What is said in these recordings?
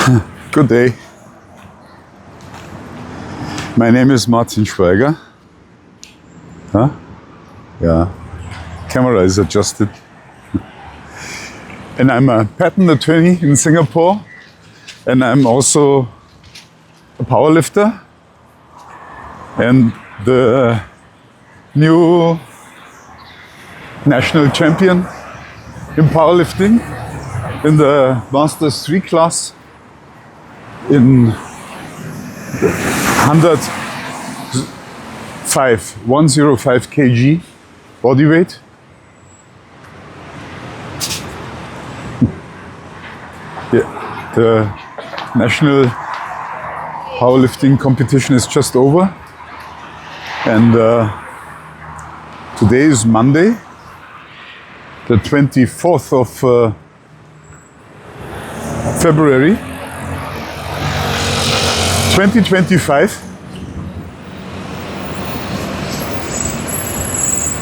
Good day. My name is Martin Schweiger. Huh? Yeah. Camera is adjusted. And I'm a patent attorney in Singapore. And I'm also a powerlifter. And the new national champion in powerlifting in the Masters 3 class in 105 kg body weight. Yeah, the national powerlifting competition is just over, and today is Monday, the 24th of February 2025,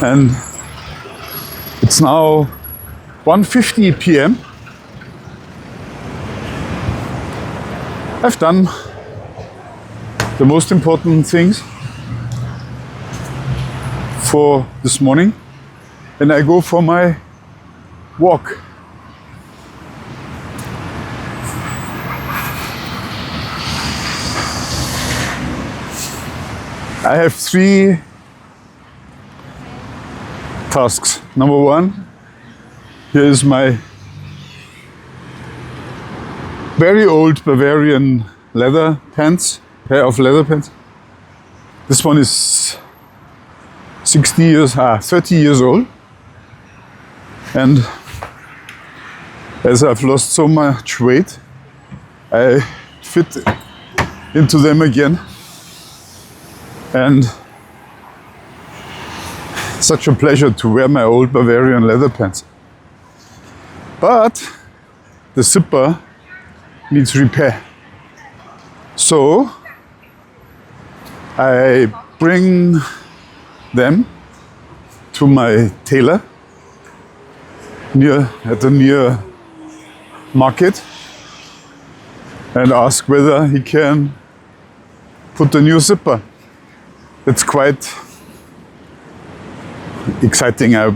and it's now 1:50 p.m. I've done the most important things for this morning, and I go for my walk. I have 3 tasks. Number 1, here is my very old Bavarian leather pants, pair of leather pants. This one is 30 years old. And as I've lost so much weight, I fit into them again. And such a pleasure to wear my old Bavarian leather pants. But the zipper needs repair. So I bring them to my tailor at the near market and ask whether he can put the new zipper. It's quite exciting. I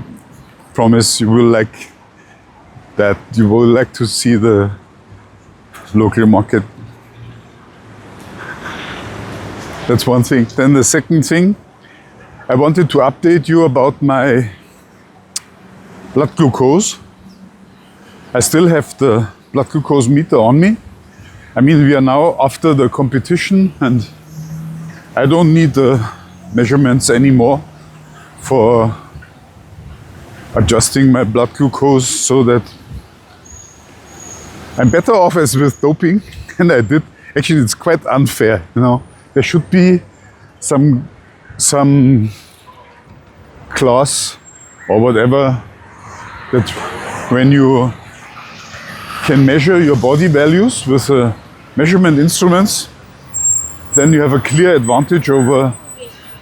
promise you will like that. You will like to see the local market. That's one thing. Then the second thing, I wanted to update you about my blood glucose. I still have the blood glucose meter on me. I mean, we are now after the competition and I don't need the measurements anymore for adjusting my blood glucose so that I'm better off as with doping. And I did. Actually, it's quite unfair, you know. There should be some class or whatever that when you can measure your body values with measurement instruments, then you have a clear advantage over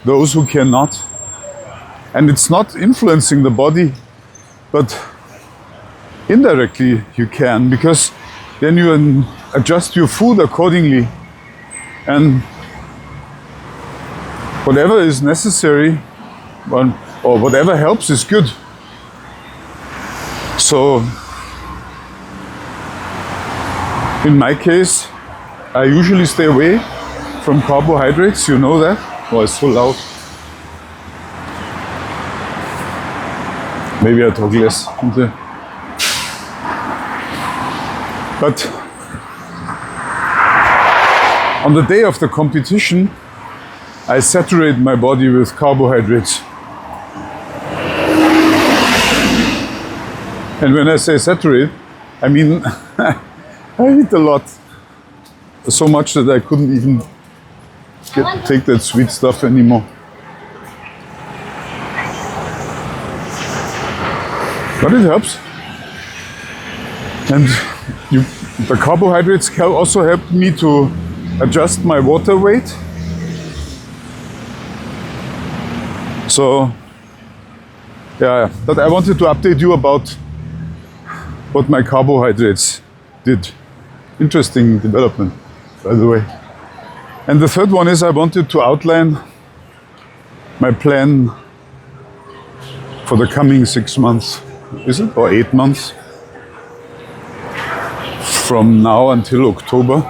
those who cannot. And it's not influencing the body, but indirectly you can, because then you adjust your food accordingly. And whatever is necessary or whatever helps is good. So in my case, I usually stay away from carbohydrates, you know that? Oh, it's so loud. Maybe I talk less. But on the day of the competition, I saturate my body with carbohydrates. And when I say saturate, I mean I eat a lot. So much that I couldn't even take that sweet stuff anymore. But it helps. And the carbohydrates can also help me to adjust my water weight. So, yeah, but I wanted to update you about what my carbohydrates did Interesting development, by the way. And the third one is I wanted to outline my plan for the coming 6 months, is it? Or 8 months? From now until October.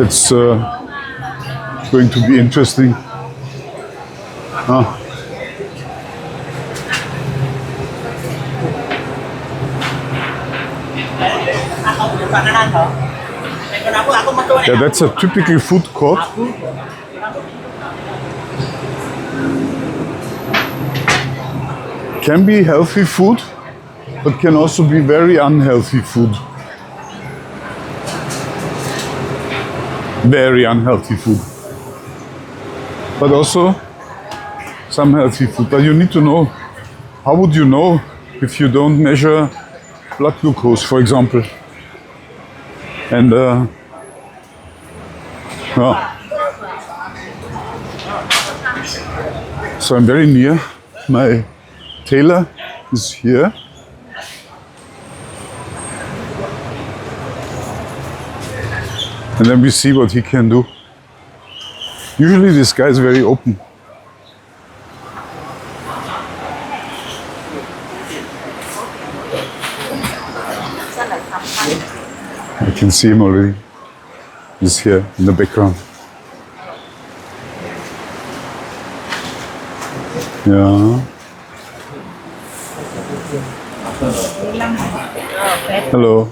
It's going to be interesting. Yeah, that's a typical food court. Can be healthy food, but can also be very unhealthy food. Very unhealthy food. But also some healthy food. But you need to know, how would you know if you don't measure blood glucose, for example? And so I'm very near. My tailor is here. And then we see what he can do. Usually this guy is very open. I can see him already. He's here in the background. Yeah. Hello.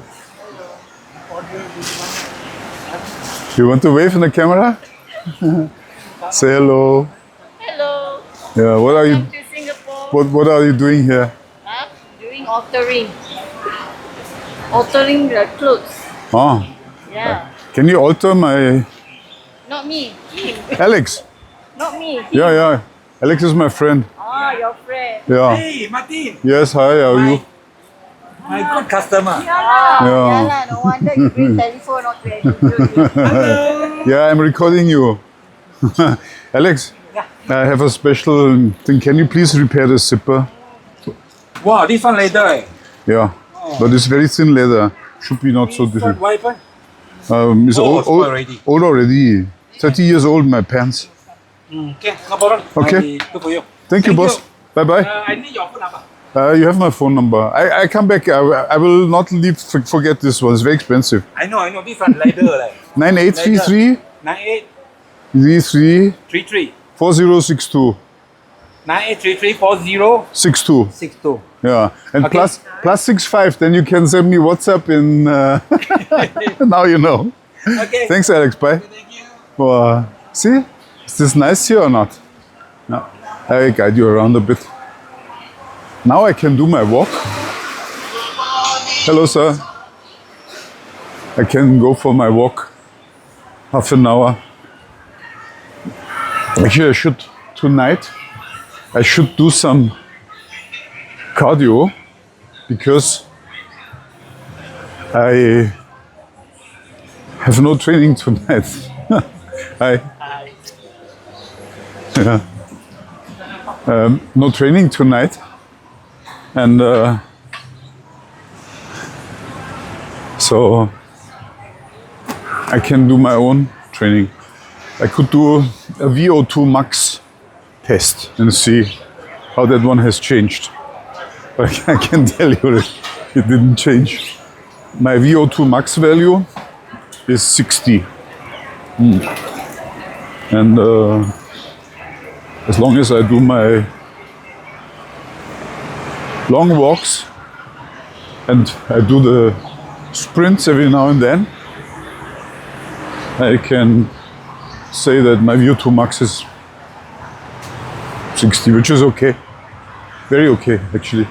You want to wave in the camera? Say hello. Hello. Yeah. What are you? Welcome to Singapore. What are you doing here? Huh? Doing altering. Altering the clothes. Oh. Yeah. Can you alter my Not me. Him. Alex? Not me. Him. Yeah. Alex is my friend. Ah, your friend. Yeah. Hey, Martin, Yes. Hi. How are you? my good customer. Ah, Yeah. yeah lah. No wonder you bring telephone not to interview. Yeah. I'm recording you. Alex. I have a special thing. Can you please repair the zipper? Wow, this one later. Yeah. But it's very thin leather. Should be not so difficult. What happened? It's Oh, old, it's already. old already. 30 years old, my pants. Okay, no problem. Okay. I do for you. Thank you, boss. Bye bye. I need your phone number. You have my phone number. I come back. I will not leave. Forget this one. It's very expensive. I know. This one later. Like 9833 98 33 33 4062 9833 40 62. 62. Yeah, and Okay. plus 65. Then you can send me WhatsApp in. Now you know. Okay. Thanks, Alex. Bye. Thank you. See, is this nice here or not? No. I guide you around a bit. Now I can do my walk. Hello, sir. I can go for my walk. Half an hour. Actually, tonight, I should do some cardio because I have no training tonight. Hi. Yeah. No training tonight, and so I can do my own training. I could do a VO2 max test and see how that one has changed. But I can tell you that it didn't change. My VO2 max value is 60. And as long as I do my long walks and I do the sprints every now and then, I can say that my VO2 max is 60, which is okay. Very okay, actually.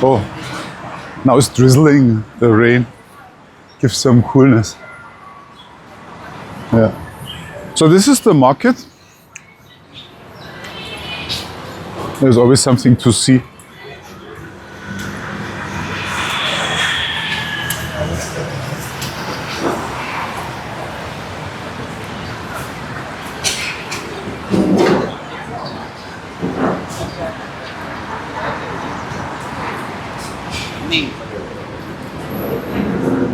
Oh, now it's drizzling, the rain gives some coolness. Yeah. So this is the market. There's always something to see. running.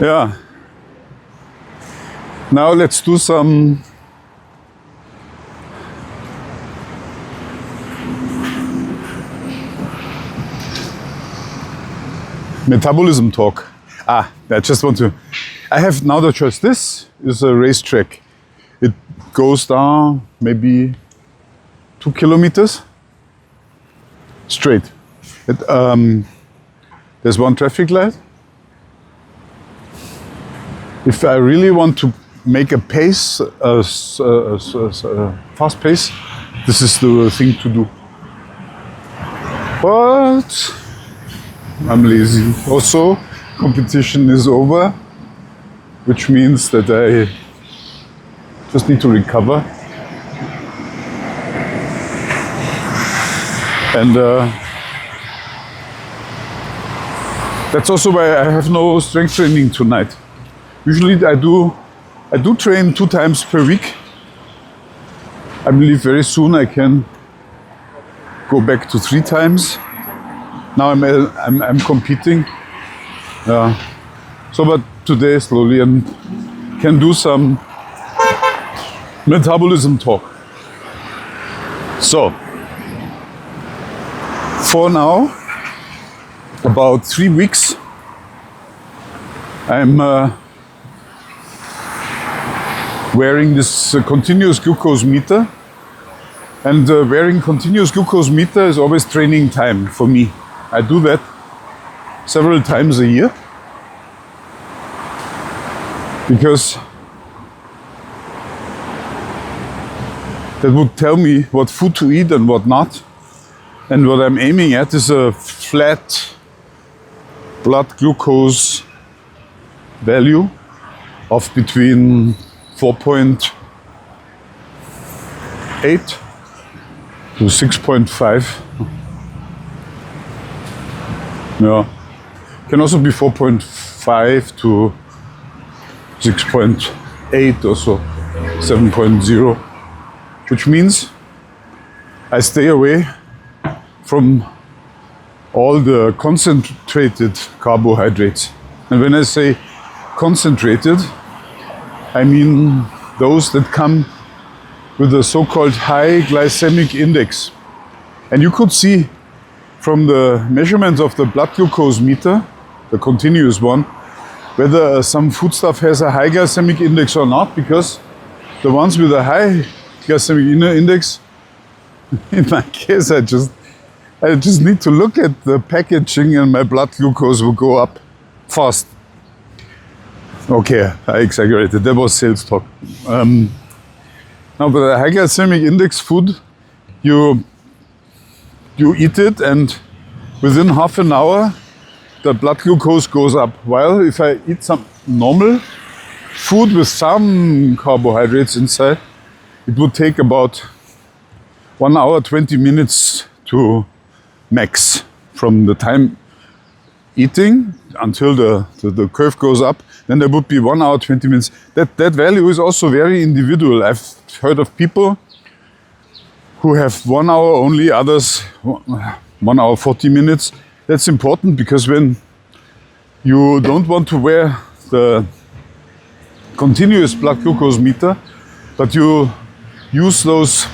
Yeah. Now let's do some metabolism talk. I just want to. I have now the choice. This is a racetrack. It goes down maybe 2 kilometers straight. There's one traffic light. If I really want to make a pace, a fast pace, this is the thing to do. But I'm lazy. Also, competition is over, which means that I just need to recover. And that's also why I have no strength training tonight. Usually I do train 2 times per week. I believe very soon I can go back to 3 times. Now I'm competing. So, but today slowly and can do some metabolism talk. So, for now, about 3 weeks, I'm wearing this continuous glucose meter. And wearing continuous glucose meter is always training time for me. I do that several times a year because that would tell me what food to eat and what not. And what I'm aiming at is a flat blood glucose value of between 4.8 to 6.5. Yeah, can also be 4.5 to 6.8 or so, 7.0, which means I stay away from all the concentrated carbohydrates. And when I say concentrated, I mean those that come with a so-called high glycemic index. And you could see from the measurements of the blood glucose meter, the continuous one, whether some foodstuff has a high glycemic index or not, because the ones with a high glycemic index, in my case, I just need to look at the packaging and my blood glucose will go up fast. Okay, I exaggerated. That was sales talk. Now, with a high glycemic index food, you eat it and within half an hour, the blood glucose goes up. While if I eat some normal food with some carbohydrates inside, it would take about 1 hour, 20 minutes to max from the time eating until the curve goes up. Then there would be 1 hour, 20 minutes. That value is also very individual. I've heard of people who have 1 hour only, others 1 hour, 40 minutes. That's important because when you don't want to wear the continuous blood glucose meter, but you use those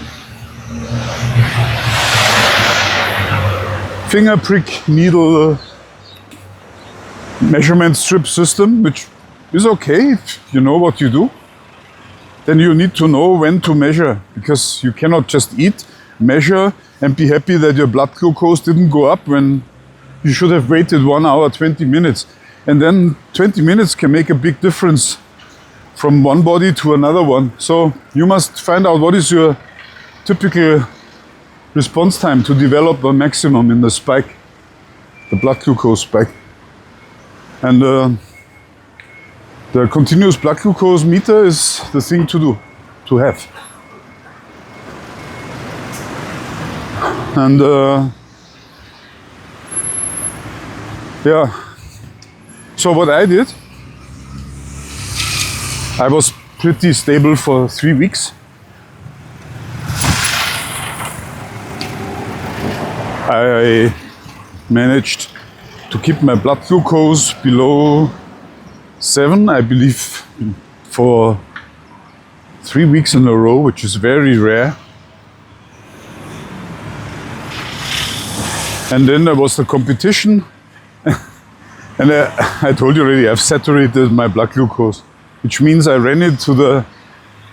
finger prick needle measurement strip system, which is okay if you know what you do, then you need to know when to measure, because you cannot just eat, measure, and be happy that your blood glucose didn't go up when you should have waited 1 hour, 20 minutes. And then 20 minutes can make a big difference from one body to another one. So you must find out what is your typical response time to develop a maximum in the spike, the blood glucose spike. And the continuous blood glucose meter is the thing to do, to have. And yeah, so what I did, I was pretty stable for 3 weeks. I managed to keep my blood glucose below 7, I believe, for 3 weeks in a row, which is very rare. And then there was the competition. And I told you already, I've saturated my blood glucose, which means I ran it to the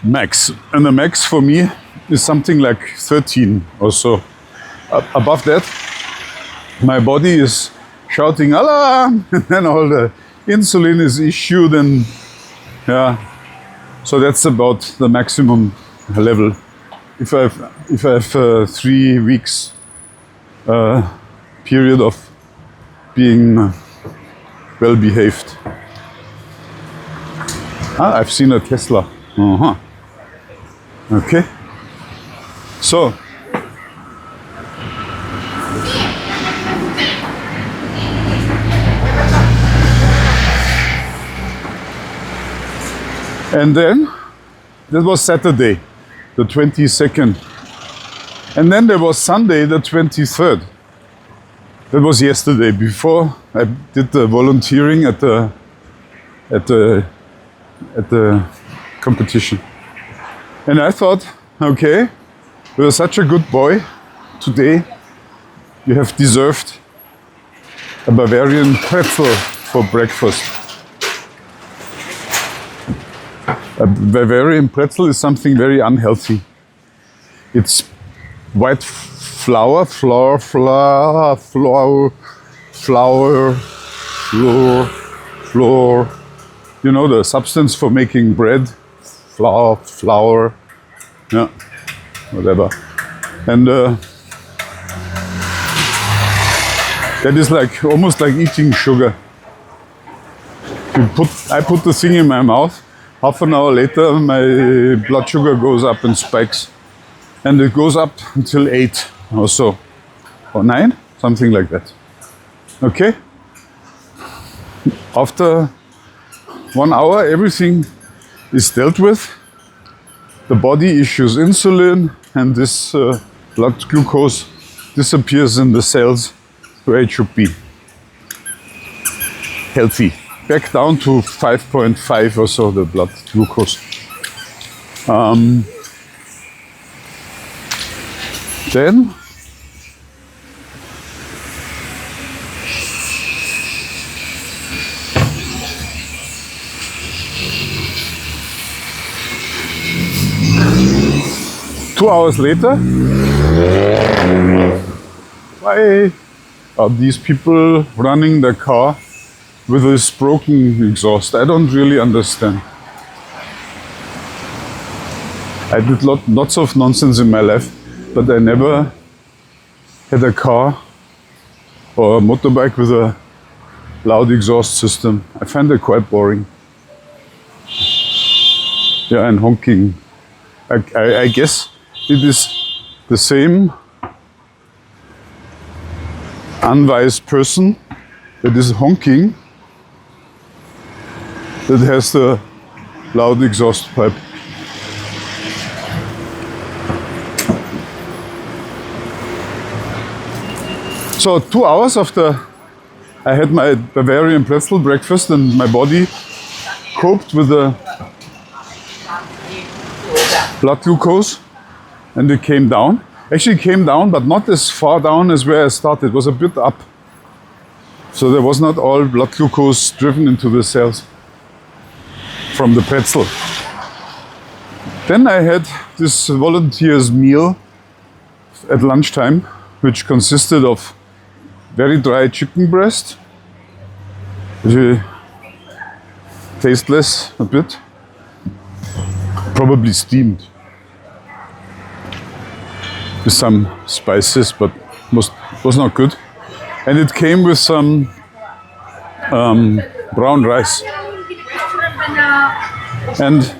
max. And the max for me is something like 13 or so. Above that, my body is shouting alarm, and then all the insulin is issued, and yeah. So that's about the maximum level. If I have 3 weeks period of being well behaved. I've seen a Tesla. Okay. So. And then, that was Saturday, the 22nd. And then there was Sunday, the 23rd. That was yesterday, before I did the volunteering at the competition. And I thought, okay, you were such a good boy. Today, you have deserved a Bavarian pretzel for breakfast. A Bavarian pretzel is something very unhealthy. It's white flour. You know, the substance for making bread. Flour. Yeah, whatever. And that is like almost like eating sugar. I put the thing in my mouth. Half an hour later, my blood sugar goes up and spikes. And it goes up until 8 or so. Or 9, something like that. Okay? After 1 hour, everything is dealt with. The body issues insulin, and this blood glucose disappears in the cells where it should be. Healthy. Back down to 5.5 or so, the blood glucose. Then two hours later, why are these people running the car with this broken exhaust? I don't really understand. I did lots of nonsense in my life, but I never had a car or a motorbike with a loud exhaust system. I find it quite boring. Yeah, and honking. I guess it is the same unwise person that is honking that has the loud exhaust pipe. So 2 hours after I had my Bavarian pretzel breakfast and my body coped with the blood glucose, and it came down. Actually it came down, but not as far down as where I started. It was a bit up. So there was not all blood glucose driven into the cells from the pretzel. Then I had this volunteer's meal at lunchtime, which consisted of very dry chicken breast, which tasteless a bit, probably steamed with some spices, but was not good. And it came with some brown rice. And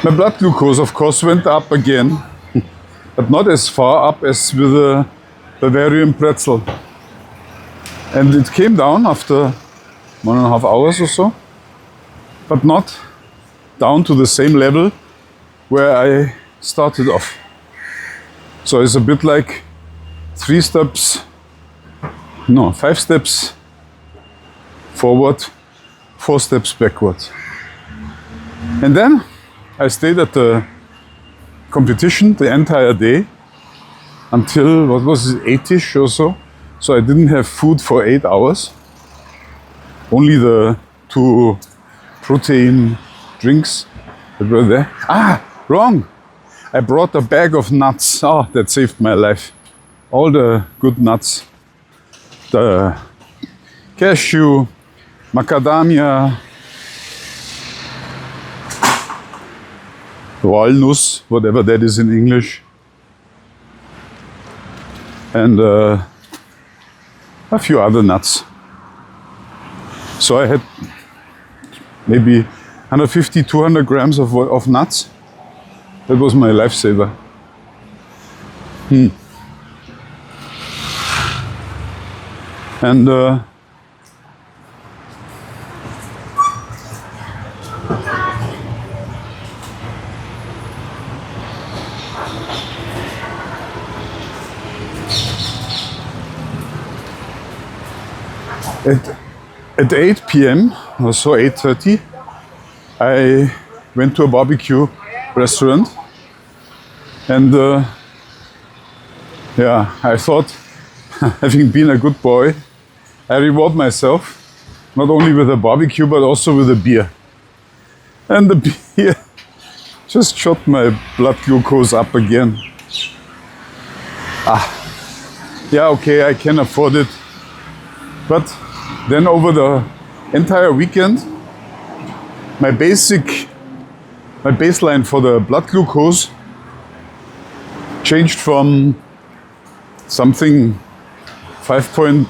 my blood glucose, of course, went up again, but not as far up as with the Bavarian pretzel. And it came down after 1.5 hours or so, but not down to the same level where I started off. So it's a bit like 5 steps forward, 4 steps backwards. And then I stayed at the competition the entire day until, what was it, 8ish or so. So I didn't have food for 8 hours. Only the 2 protein drinks that were there. Ah, wrong! I brought a bag of nuts. Oh, that saved my life. All the good nuts. The cashew, macadamia, walnuts, whatever that is in English. And a few other nuts. So I had maybe 150, 200 grams of nuts. That was my lifesaver. And at 8 p.m. or so, 8:30, I went to a barbecue restaurant, and yeah, I thought, having been a good boy, I reward myself not only with a barbecue but also with a beer. And the beer just shot my blood glucose up again. Yeah, okay, I can afford it. But then over the entire weekend, my baseline for the blood glucose changed from something 5.0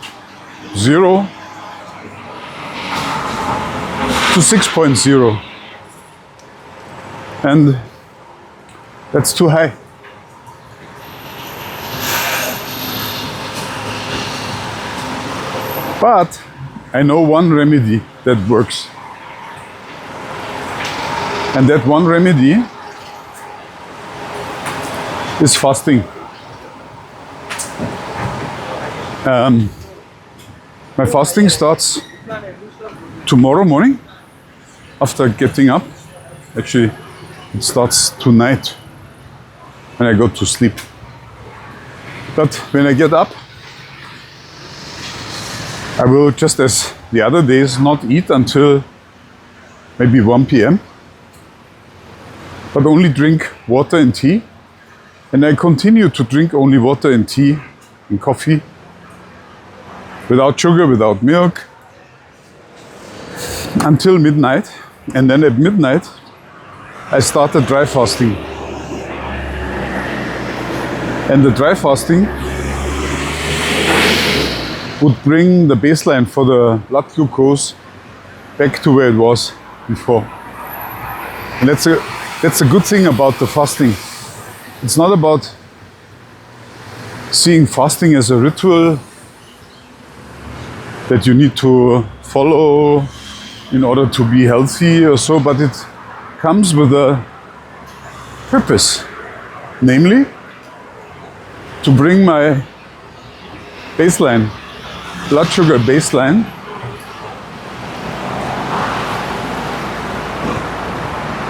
to 6.0. And that's too high. But I know one remedy that works. And that one remedy is fasting. My fasting starts tomorrow morning after getting up. Actually, it starts tonight when I go to sleep. But when I get up, I will, just as the other days, not eat until maybe 1 p.m. but only drink water and tea. And I continue to drink only water and tea and coffee, without sugar, without milk, until midnight. And then at midnight, I started dry fasting. And the dry fasting would bring the baseline for the blood glucose back to where it was before. And that's a good thing about the fasting. It's not about seeing fasting as a ritual that you need to follow in order to be healthy or so, but it comes with a purpose, namely to bring my baseline, blood sugar baseline,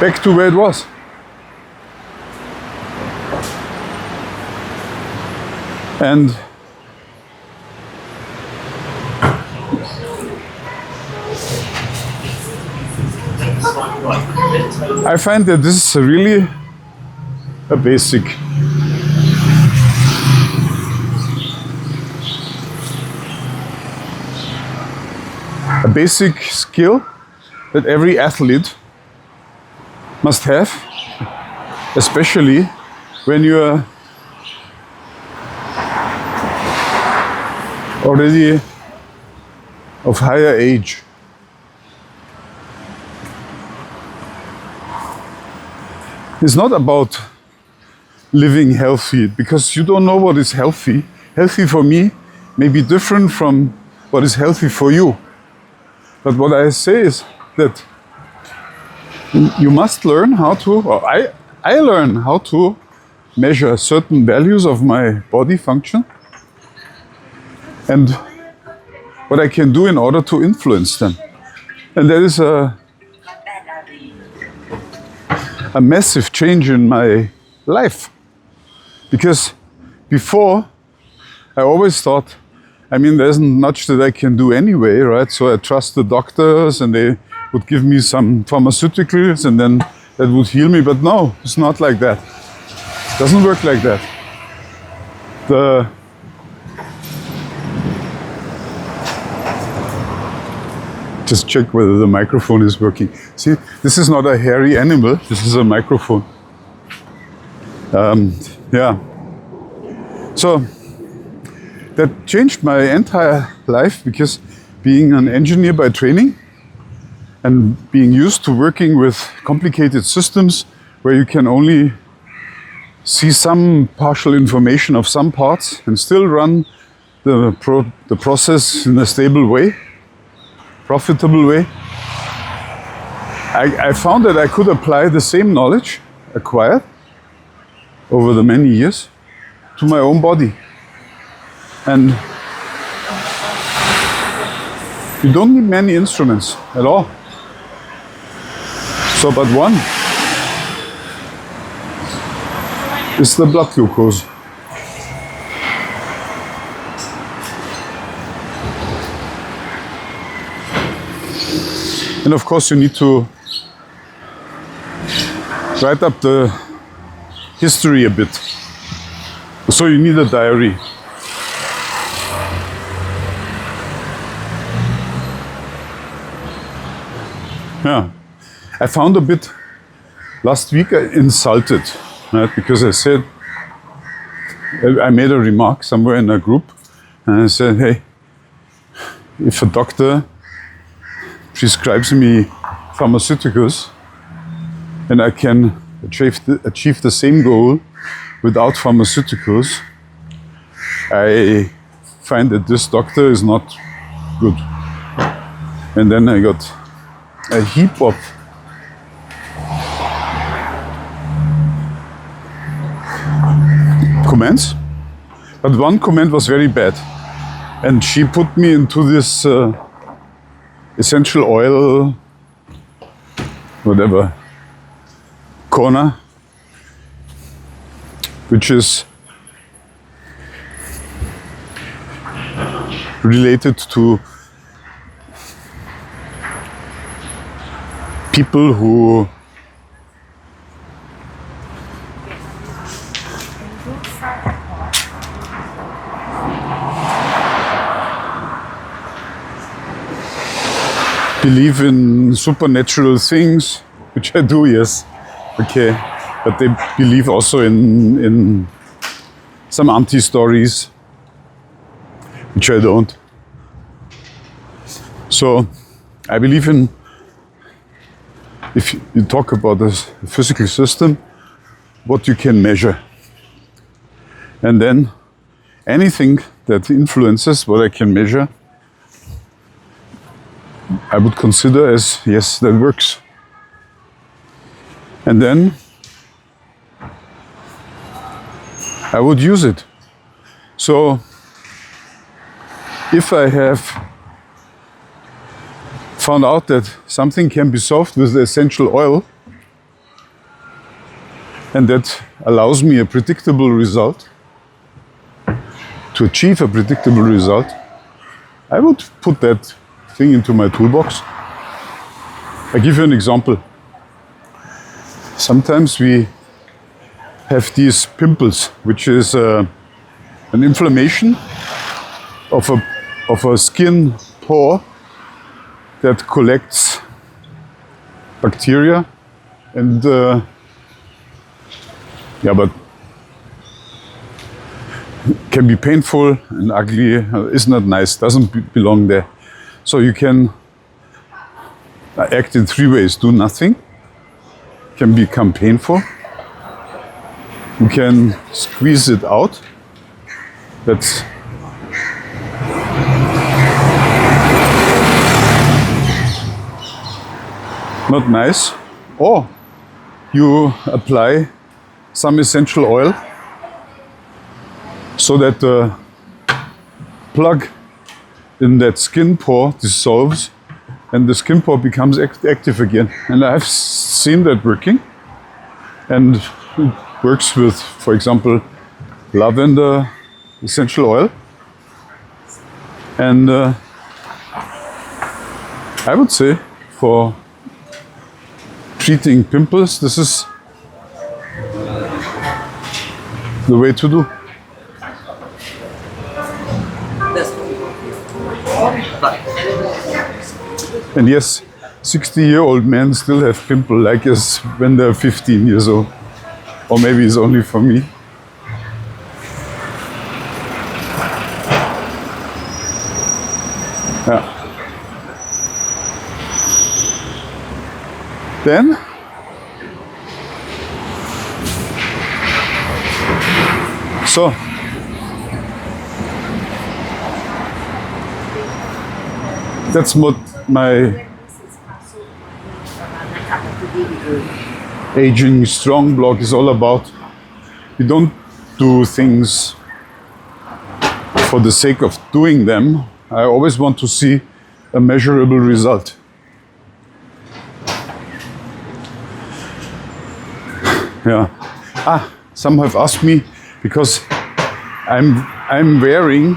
back to where it was. And I find that this is really a basic. A basic skill that every athlete must have, especially when you are already of higher age. It's not about living healthy, because you don't know what is healthy. Healthy for me may be different from what is healthy for you. But what I say is that you must learn how to, or I learn how to measure certain values of my body function and what I can do in order to influence them. And there is a massive change in my life. Because before, I always thought, I mean, there isn't much that I can do anyway, right? So I trust the doctors and they would give me some pharmaceuticals and then that would heal me. But no, it's not like that. It doesn't work like that. Just check whether the microphone is working. See, this is not a hairy animal, this is a microphone. Yeah. So that changed my entire life, because being an engineer by training and being used to working with complicated systems where you can only see some partial information of some parts and still run the process in a stable way, profitable way, I found that I could apply the same knowledge acquired over the many years to my own body. And you don't need many instruments at all. So, but one is the blood glucose. And of course you need to write up the history a bit. So you need a diary. Yeah, I found a bit last week insulted, right? Because I said, I made a remark somewhere in a group and I said, hey, if a doctor prescribes me pharmaceuticals and I can achieve the same goal without pharmaceuticals, I find that this doctor is not good. And then I got a heap of comments, but one comment was very bad, and she put me into this essential oil, whatever, corner, which is related to people who believe in supernatural things, which I do, yes, okay, but they believe also in some anti-stories, which I don't. So I believe in, if you talk about the physical system, what you can measure. And then anything that influences what I can measure, I would consider as, yes, that works. And then I would use it. So if I have found out that something can be solved with the essential oil, and that allows me a predictable result, to achieve a predictable result, I would put that thing into my toolbox. I give you an example. Sometimes we have these pimples, which is an inflammation of a skin pore that collects bacteria, and yeah, but can be painful and ugly, is not nice, doesn't belong there. So you can act in three ways. Do nothing, can become painful, you can squeeze it out, that's not nice, or you apply some essential oil so that the plug in that skin pore dissolves and the skin pore becomes active again. And I've seen that working. And it works with, for example, lavender essential oil. And I would say for treating pimples, this is the way to do. And yes, 60-year-old men still have pimple like as when they're 15 years old. Or maybe it's only for me. Yeah. Then so that's what my aging strong blog is all about. You don't do things for the sake of doing them. I always want to see a measurable result. Yeah. Some have asked me because I'm wearing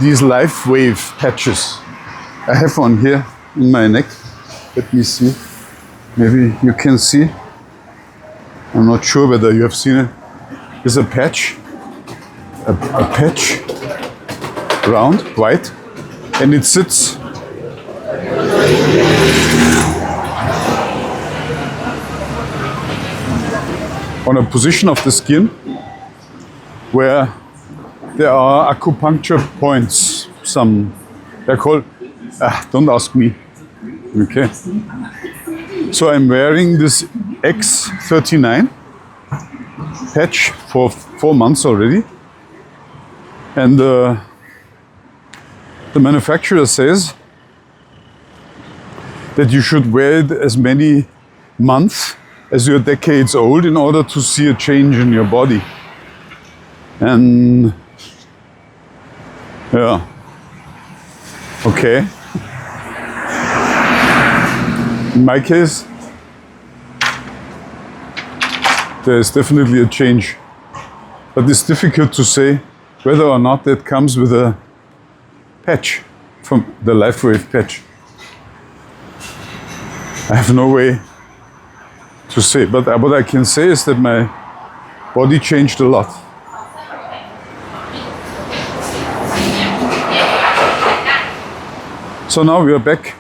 these life wave patches. I have one here in my neck. Let me see. Maybe you can see. I'm not sure whether you have seen it. There's a patch, a patch, round, white, and it sits on a position of the skin where there are acupuncture points. They're called, don't ask me. Okay. So I'm wearing this X39 patch for 4 months already. And the manufacturer says that you should wear it as many months as you're decades old in order to see a change in your body. And yeah, okay. In my case, there's definitely a change, but it's difficult to say whether or not that comes with a patch from the LifeWave patch. I have no way to say, but what I can say is that my body changed a lot. So now we are back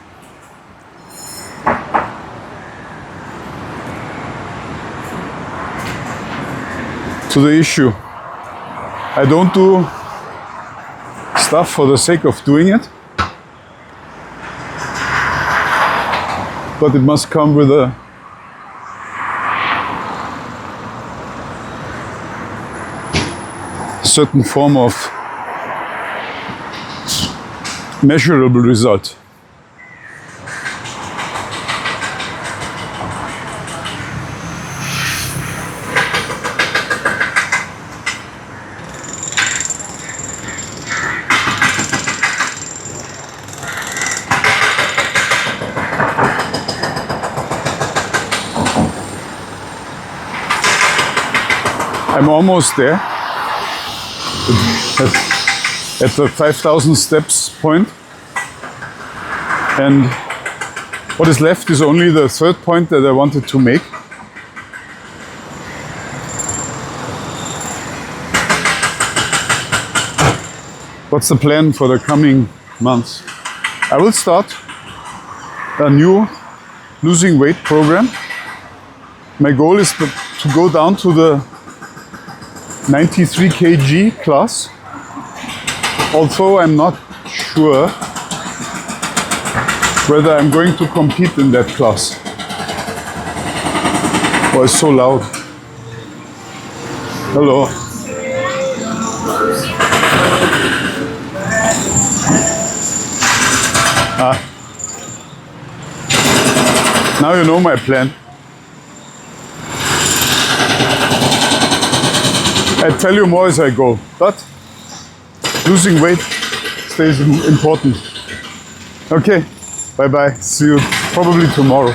to the issue. I don't do stuff for the sake of doing it, but it must come with a certain form of measurable result. I'm almost there at the 5,000 steps point, and what is left is only the third point that I wanted to make. What's the plan for the coming months? I will start a new losing weight program. My goal is to go down to the 93 kg class, although I'm not sure whether I'm going to compete in that class. Oh, it's so loud. Hello. Now you know my plan. I tell you more as I go, but losing weight is day is important. Okay, bye bye. See you probably tomorrow.